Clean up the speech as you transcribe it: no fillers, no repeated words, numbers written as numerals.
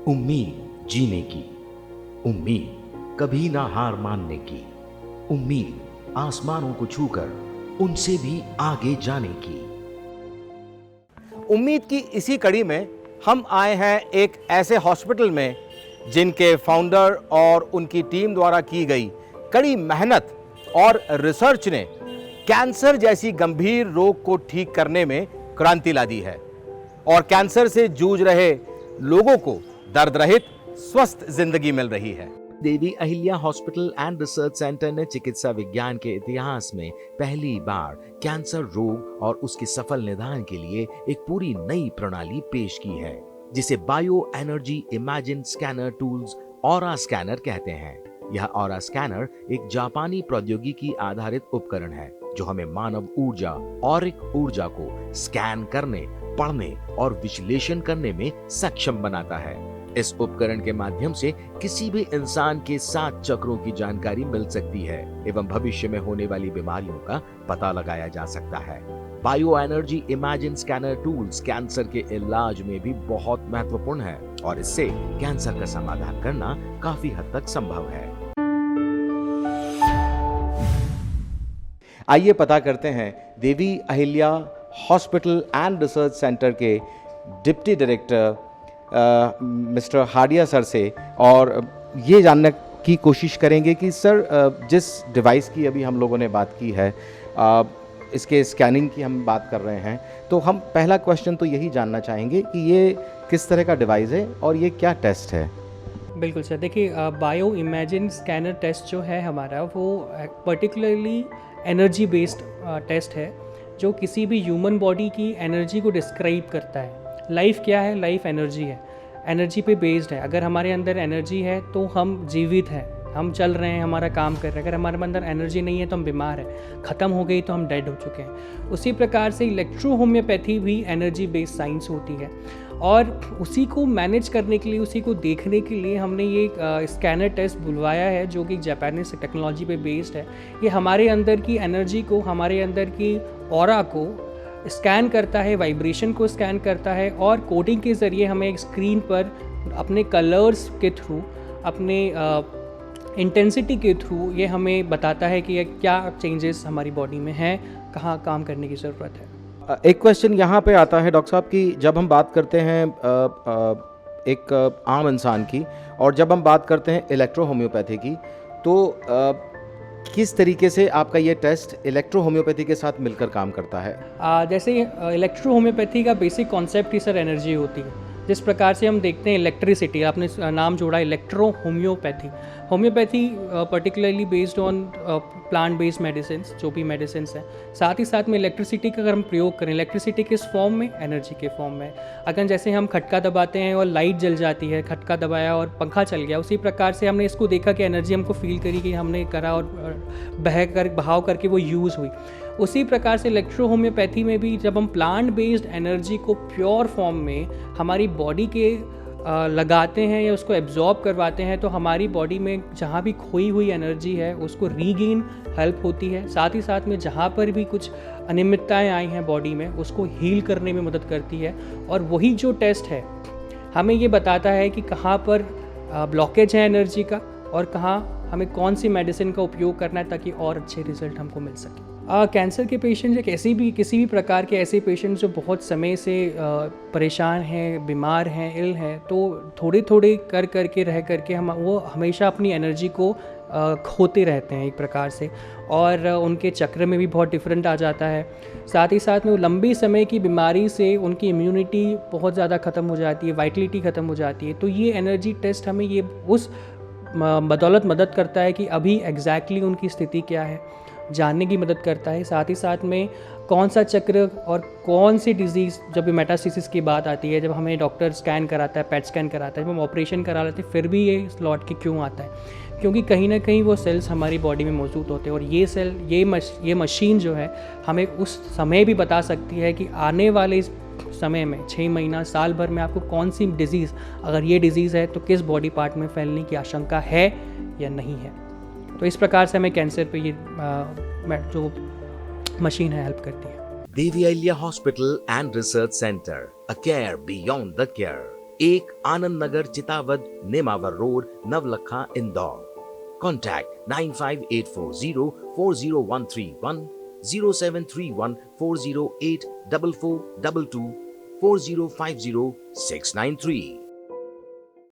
उम्मीद जीने की, उम्मीद कभी ना हार मानने की, उम्मीद आसमानों को छूकर उनसे भी आगे जाने की। उम्मीद की इसी कड़ी में हम आए हैं एक ऐसे हॉस्पिटल में जिनके फाउंडर और उनकी टीम द्वारा की गई कड़ी मेहनत और रिसर्च ने कैंसर जैसी गंभीर रोग को ठीक करने में क्रांति ला दी है और कैंसर से जूझ रहे लोगों को दर्द रहित स्वस्थ जिंदगी मिल रही है। Devi Ahilya hospital and research centre ने चिकित्सा विज्ञान के इतिहास में पहली बार कैंसर रोग और उसके सफल निदान के लिए एक पूरी नई प्रणाली पेश की है, जिसे bio energy imagine scanner tools aura scanner कहते हैं। यह ऑरा स्कैनर एक जापानी प्रौद्योगिकी आधारित उपकरण है जो हमें मानव ऊर्जा ऑरिक ऊर्जा को स्कैन करने, पढ़ने और विश्लेषण करने में सक्षम बनाता है। इस उपकरण के माध्यम से किसी भी इंसान के 7 चक्रों की जानकारी मिल सकती है एवं भविष्य में होने वाली बीमारियों का पता लगाया जा सकता है। Bio energy imagine scanner tools cancer के इलाज में भी बहुत महत्वपूर्ण है और इससे कैंसर का समाधान करना काफी हद तक संभव है। आइए पता करते हैं Devi Ahilya hospital and research centre के deputy director mister Hadia sir से और ये जानने की कोशिश करेंगे कि सर जिस डिवाइस की अभी हम लोगों ने बात की है, इसके स्कैनिंग की हम बात कर रहे हैं, तो हम पहला क्वेश्चन तो यही जानना चाहेंगे कि ये किस तरह का डिवाइस है और ये क्या टेस्ट है। बिल्कुल सर, देखिए बायो इमेजिन स्कैनर टेस्ट जो है हमारा वो पर्टिकुलरली एनर्जी बेस्ड टेस्ट है जो किसी भी ह्यूमन बॉडी की एनर्जी को डिस्क्राइब करता है। लाइफ क्या है? लाइफ एनर्जी है, एनर्जी पे बेस्ड है। अगर हमारे अंदर एनर्जी है तो हम जीवित हैं, हम चल रहे हैं, हमारा काम कर रहे हैं। अगर हमारे अंदर एनर्जी नहीं है तो हम बीमार हैं, ख़त्म हो गई तो हम डेड हो चुके हैं। उसी प्रकार से इलेक्ट्रो होम्योपैथी भी एनर्जी बेस्ड साइंस होती है और उसी को मैनेज करने के लिए, उसी को देखने के लिए हमने ये स्कैनर टेस्ट बुलवाया है जो कि जापानीज टेक्नोलॉजी पे बेस्ड है। ये हमारे अंदर की एनर्जी को, हमारे अंदर की ऑरा को स्कैन करता है, वाइब्रेशन को स्कैन करता है और कोडिंग के ज़रिए हमें एक स्क्रीन पर अपने कलर्स के थ्रू, अपने इंटेंसिटी के थ्रू ये हमें बताता है कि क्या चेंजेस हमारी बॉडी में हैं, कहाँ काम करने की ज़रूरत है। एक क्वेश्चन यहाँ पे आता है डॉक्टर साहब कि जब हम बात करते हैं एक आम इंसान की और जब हम बात करते हैं इलेक्ट्रो होम्योपैथी की, तो किस तरीके से आपका ये टेस्ट इलेक्ट्रो होम्योपैथी के साथ मिलकर काम करता है? जैसे इलेक्ट्रो होम्योपैथी का बेसिक कॉन्सेप्ट ही सर एनर्जी होती है। जिस प्रकार से हम देखते हैं इलेक्ट्रिसिटी, आपने नाम जोड़ा electro homeopathy. Homeopathy particularly based on plant based medicine, जो भी मेडिसिन हैं। साथ ही साथ में इलेक्ट्रिसिटी का अगर हम प्रयोग करें, इलेक्ट्रिसिटी किस फॉर्म में? एनर्जी के फॉर्म में। अगर जैसे हम खटका दबाते हैं और लाइट जल जाती है, खटका दबाया और पंखा चल गया, उसी प्रकार से हमने इसको देखा कि एनर्जी हमको फील करी कि हमने करा और बहाव करके वो यूज़ हुई। उसी प्रकार से इलेक्ट्रो होम्योपैथी में भी जब हम प्लांट बेस्ड एनर्जी को प्योर फॉर्म में हमारी बॉडी के लगाते हैं या उसको एब्जॉर्ब करवाते हैं तो हमारी बॉडी में जहाँ भी खोई हुई एनर्जी है उसको रीगेन हेल्प होती है। साथ ही साथ में जहाँ पर भी कुछ अनियमितताएं आई हैं बॉडी में उसको हील करने में मदद करती है। और वही जो टेस्ट है हमें ये बताता है कि कहाँ पर ब्लॉकेज है एनर्जी का और कहाँ हमें कौन सी मेडिसिन का उपयोग करना है ताकि और अच्छे रिजल्ट हमको मिल सके। कैंसर के पेशेंट या किसी भी प्रकार के ऐसे पेशेंट जो बहुत समय से परेशान हैं, बीमार हैं, इल हैं, तो थोड़े कर करके रह करके वो हमेशा अपनी एनर्जी को खोते रहते हैं एक प्रकार से और उनके चक्र में भी बहुत डिफरेंट आ जाता है। साथ ही साथ में लंबी समय की बीमारी से उनकी इम्यूनिटी बहुत ज़्यादा ख़त्म हो जाती है, वाइटलिटी ख़त्म हो जाती है। तो ये एनर्जी टेस्ट हमें ये उस बदौलत मदद करता है कि अभी एग्जैक्टली उनकी स्थिति क्या है जानने की मदद करता है। साथ ही साथ में कौन सा चक्र और कौन सी डिजीज़, जब मेटास्टेसिस की बात आती है, जब हमें डॉक्टर स्कैन कराता है, पेट स्कैन कराता है, जब हम ऑपरेशन करा लेते हैं फिर भी ये लौट के क्यों आता है? क्योंकि कहीं ना कहीं वो सेल्स हमारी बॉडी में मौजूद होते हैं और ये सेल, ये मशीन जो है हमें उस समय भी बता सकती है कि आने वाले समय में 6 महीना, साल भर में आपको कौन सी डिज़ीज़, अगर ये डिज़ीज़ है तो किस बॉडी पार्ट में फैलने की आशंका है या नहीं है। तो इस प्रकार से हमें कैंसर पे ये जो मशीन है हेल्प करती है। Devi Ahilya hospital and research centre, a care beyond the care. 1 Anand Nagar Chitawad Nemawar road Navlakha Indore. Contact 958404013 0731 408 4422 4050 693।